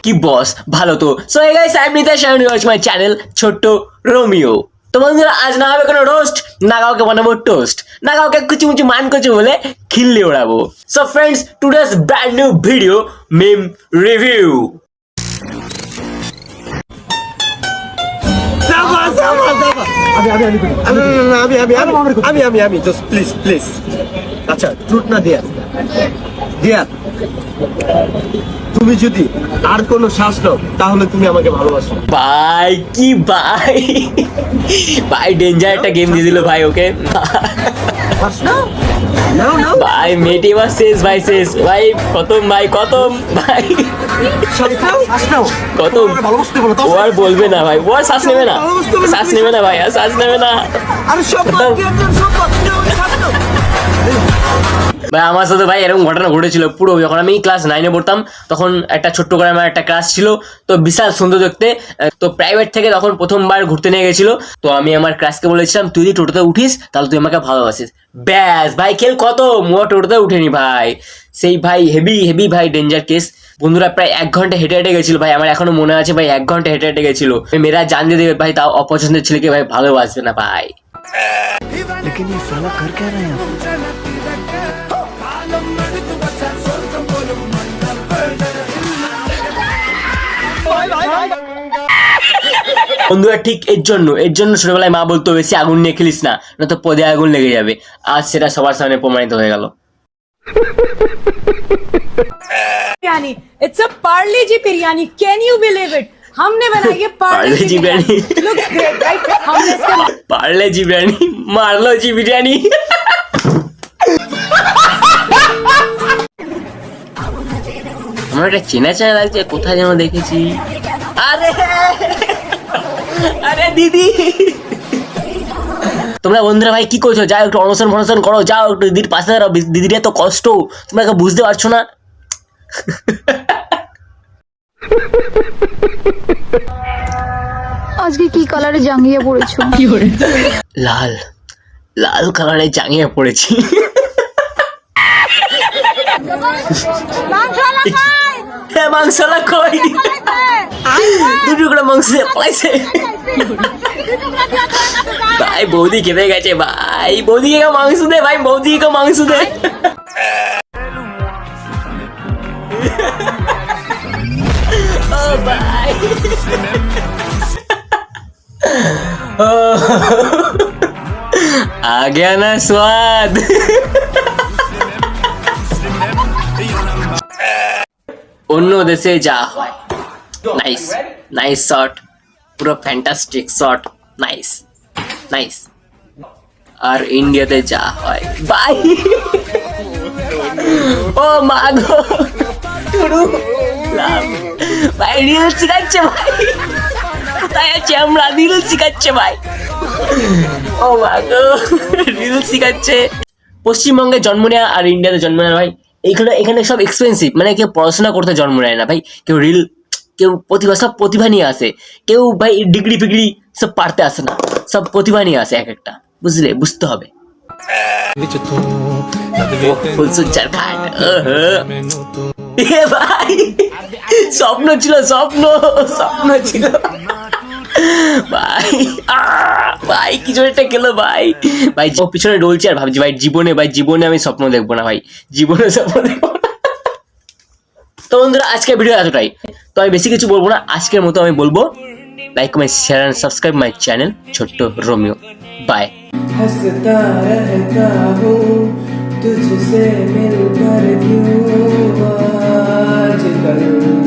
কি বস ভালো তো। So hey guys, I am Nitesh and you watch my channel Chhotto Romeo. তো বন্ধুরা, আজ না হবে কোনো রোস্ট, না কাউকে বানাবো টোস্ট, না কাউকে কুচি মুচি মান কচু বলে খিল্লি ওড়াবো। So friends, today's brand new video meme review. আমি জাস্ট প্লিজ আচ্ছা ট্রুথ না দিয়া তুমি যদি আর কোনো শ্বাস নাও তাহলে তুমি আমাকে ভালোবাসো। ভাই কি ভাই ভাই ডেঞ্জার একটা গেম দিয়ে দিল ভাই ওকে। ভাই মেটি এবার শেষ ভাই, শেষ ভাই, খতম ভাই, খতম ভাই, খতম। ও আর বলবে না ভাই, ও আর শ্বাস নেবে না, শ্বাস নেবে না ভাই, আর শ্বাস নেবে না ভাই। আমার সাথে ভাই এরকম ঘটনা ঘটেছিল পুরো, যখন আমি ক্লাস 9-এ পড়তাম তখন একটা ছোট্ট করে আমার একটা ক্লাস ছিল, তো বিশাল সুন্দর দেখতে। তো প্রাইভেট থেকে তখন প্রথমবার ঘুরতে নিয়ে গেছিল, তো আমি আমার ক্লাসকে বলেছিলাম তুই যদি টোটোতে উঠিস তাহলে তুই আমাকে ভালোবাসিস। ব্যাস ভাই, খেল কত মোয়া টোটোতে উঠেনি ভাই। সেই ভাই হেভি ভাই ডেঞ্জার কেস। বন্ধুরা প্রায় 1 ঘন্টা হেঁটে হেঁটে গেছিল ভাই, আমার এখনো মনে আছে ভাই, 1 ঘন্টা হেঁটে হেঁটে গেছিল। মেয়েরা জান দিয়ে দেবে ভাই, তাও অপছন্দের ছেলেকে ভাই ভালোবাসবে না ভাই। लेकिन ये साला कर क्या रहे हैं? বন্ধুরা ঠিক এর জন্য ছোটবেলায় মা বলতো বেশি আগুন নিয়ে খেলিস না, নয়তো পদে আগুন লেগে যাবে। আজ সেটা সবার সামনে প্রমাণিত হয়ে গেল। Biryani, it's a parle ji biryani, can you believe it? हमने बनाई है parle ji biryani, looks great right? हमने इसके पार्ले जी बिरयानी, मारलो जी बिरयानी। আমার একটা চেনা চেনা লাগছে, কোথায় যেন দেখেছি। আরে আরে দিদি, তোমরা বন্ধুরা ভাই কি করছো? যাও একটু অনশন করো, যাও একটু দিদির পাশে দাঁড়াও, দিদির এত কষ্ট তোমরা বুঝতে পারছো না। আজকে কি কালারে জাঙ্গিয়া পড়েছো? লাল লাল কালারে জাঙ্গিয়া পড়েছি। হ্যাঁ মাংসলা কই, দুটো করে মাংস পড়াইছে ভাই। বৌদি খেতে গেছে ভাই, বৌদিকে মাংস দে ভাই, বৌদিকে মাংস দে। ও ভাই आ गया ना स्वाद। অন্য দেশে যা হয়, নাইস শট, পুরো ফ্যান্টাস্টিক শট, নাইস। আর ইন্ডিয়াতে যা হয় ভাই, ও মা গো ভাই, রিল শিখাচ্ছে ভাই, কোথায় আছে আমরা, রিল শিখাচ্ছে ভাই, ও মা গো রিল শিখাচ্ছে। পশ্চিমবঙ্গে জন্ম নেওয়া আর ইন্ডিয়াতে জন্ম নেওয়া ভাই, এখানে সব এক্সপেন্সিভ, মানে কেউ পড়াশোনা করতে জন্ম নেয় না ভাই, কেউ রিল, কেউ প্রতিভা, সব প্রতিভা নিয়ে আসে। কেউ ভাই ডিগ্রি ফিগ্রি সব পারতে আসে না, সব প্রতিভা নিয়ে আসে এক একটা, বুঝতে হবে। ফুলসজ্জার ঘাট ভাই, স্বপ্ন ছিল ভাই, ভাই কিছু একটা গেল ভাই। পিছনে ডলছি আর ভাবছি ভাই জীবনে আমি স্বপ্ন দেখবো না ভাই, জীবনে স্বপ্ন দেখবো না। তো বন্ধুরা আজকের ভিডিও এতটাই, তো আমি বেশি কিছু বলবো না। আজকের মতো আমি বলবো like comment share and subscribe my channel Chhotto Romeo. Bye. हंसता रहता हूँ तुझसे मिलकर क्यों आजकल।